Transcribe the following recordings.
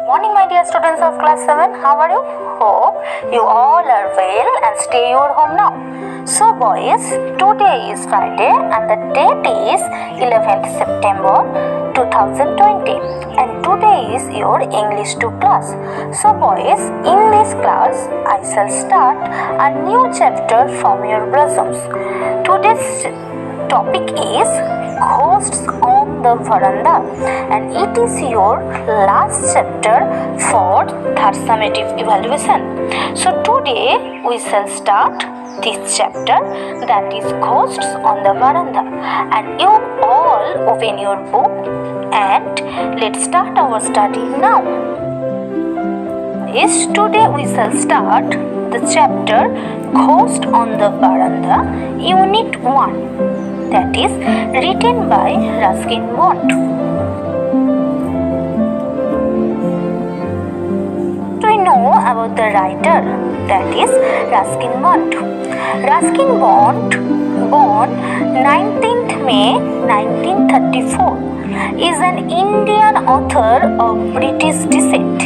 Morning, my dear students of class 7. How are you? Hope you all are well and stay your home now. So boys, today is Friday and the date is 11th September 2020 and today is your English 2 class. So boys, in this class I shall start a new chapter from your bosoms. Today's topic is ghosts on the veranda and it is your last chapter for third summative evaluation. So today we shall start this chapter, that is ghosts on the veranda, and you all open your book and let's start our study now. Yes, today we shall start the chapter Ghost on the Veranda, Unit 1, that is written by Ruskin Bond. We know about the writer, that is Ruskin Bond. Ruskin Bond, born 19th May 1934, is an Indian author of British descent.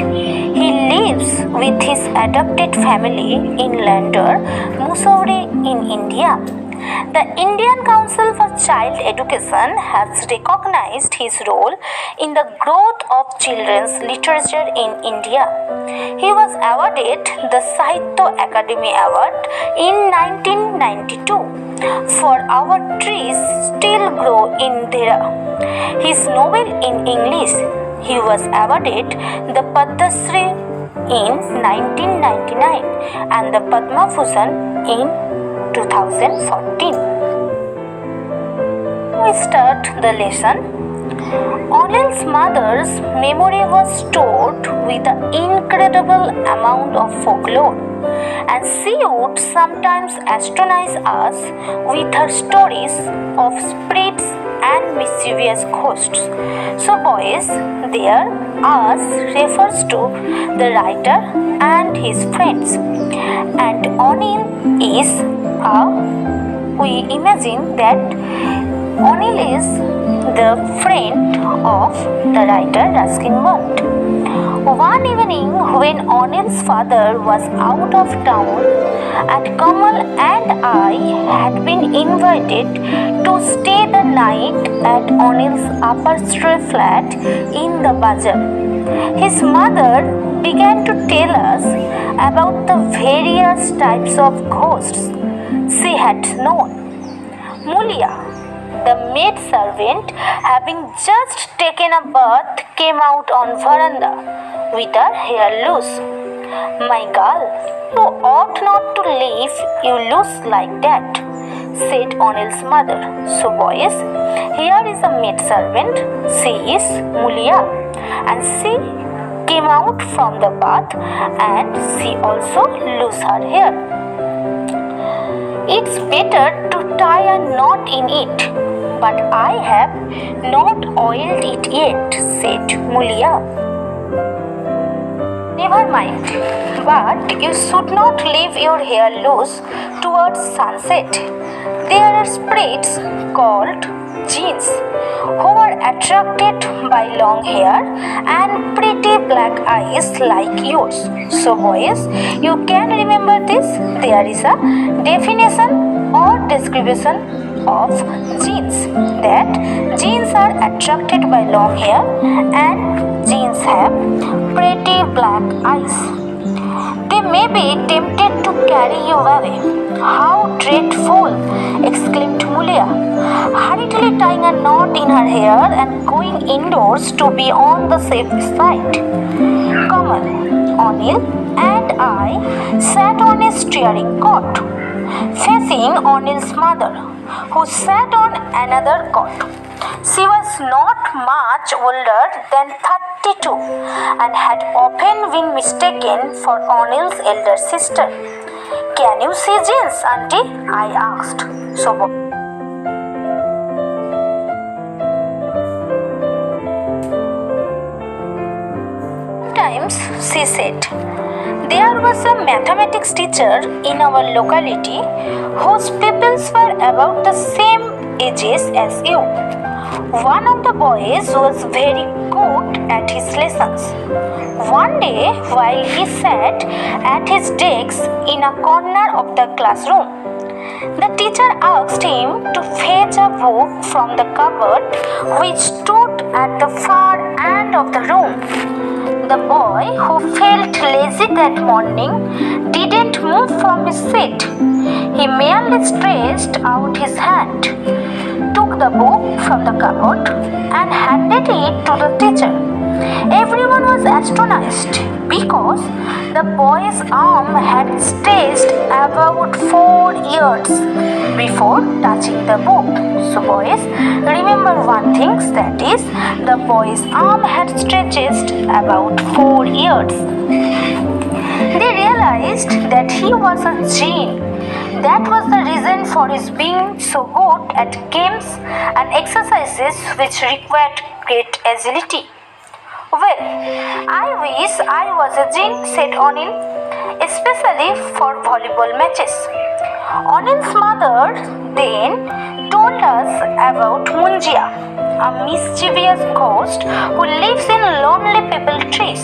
He lives with his adopted family in Landour, Mussoorie in India. The Indian Council for Child Education has recognized his role in the growth of children's literature in India. He was awarded the Sahitya Akademi Award in 1992 for Our Trees Still Grow in Dhera. His novel in English, he was awarded the Padma Shri in 1999 and the Padma Bhushan in 2014. We start the lesson. O'Neill's mother's memory was stored with an incredible amount of folklore, and she would sometimes astonize us with her stories of spirits and mischievous ghosts. So boys, there us refers to the writer and his friends, and O'Neill is we imagine that O'Neill is the friend of the writer Ruskin Bond. One evening when O'Neill's father was out of town and Kamal and I had been invited to stay the night at O'Neill's upholstery flat in the Bazaar, his mother began to tell us about the various types of ghosts she had known. Munjia, the maid servant, having just taken a bath, came out on veranda with her hair loose. "My girl, you ought not to leave you loose like that," said O'Neill's mother. So boys, here is a maid servant. She is Munjia, and she came out from the bath and she also loose her hair. "It's better to tie a knot in it, but I have not oiled it yet," said Munjia. "Never mind, but you should not leave your hair loose towards sunset. There are spirits called jinns who are attracted by long hair and pretty black eyes like yours." So boys, you can remember this. There is a definition or description of jinns, that jinns are attracted by long hair and jinns have pretty black eyes. "They may be tempted to carry you away." "How dreadful!" exclaimed Munjia, hurriedly tying a knot in her hair and going indoors to be on the safe side. Kamal, O'Neill and I sat on a steering cot, facing O'Neill's mother, who sat on another cot. She was not much older than 32 and had often been mistaken for O'Neill's elder sister. "Can you see jinns, auntie?" I asked. Sometimes, she said. There was a mathematics teacher in our locality whose pupils were about the same ages as you. One of the boys was very good at his his lessons. One day, while he sat at his desk in a corner of the classroom, the teacher asked him to fetch a book from the cupboard which stood at the far end of the room. The boy, who felt lazy that morning, didn't move from his seat. He merely stretched out his hand, took the book from the cupboard, and handed it to the teacher. Everyone was astonished because the boy's arm had stretched about 4 years before touching the book. So boys, remember one thing, that is, the boy's arm had stretched about 4 years. They realized that he was a jinn. That was the reason for his being so good at games and exercises which required great agility. Well, I wish I was a jinn, said Anil, especially for volleyball matches. Anil's mother then told us about Munjia, a mischievous ghost who lives in lonely peepal trees.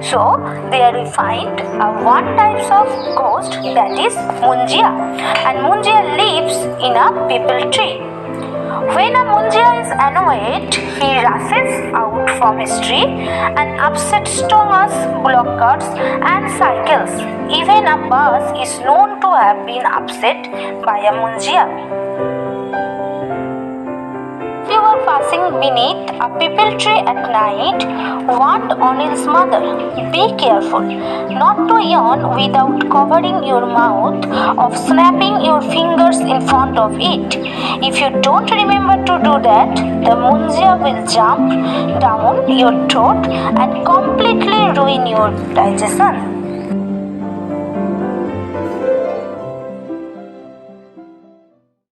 So there we find one type of ghost, that is munjia, and munjia lives in a peepal tree. When a munjia is annoyed, he rushes out from his tree and upsets stones, blockers and cycles. Even a bus is known to have been upset by a munjia. If you were passing beneath a peepal tree at night, warned Anil's mother, be careful not to yawn without covering your mouth or snapping your fingers in front of it. If you don't remember to do that, the munjia will jump down your throat and completely ruin your digestion.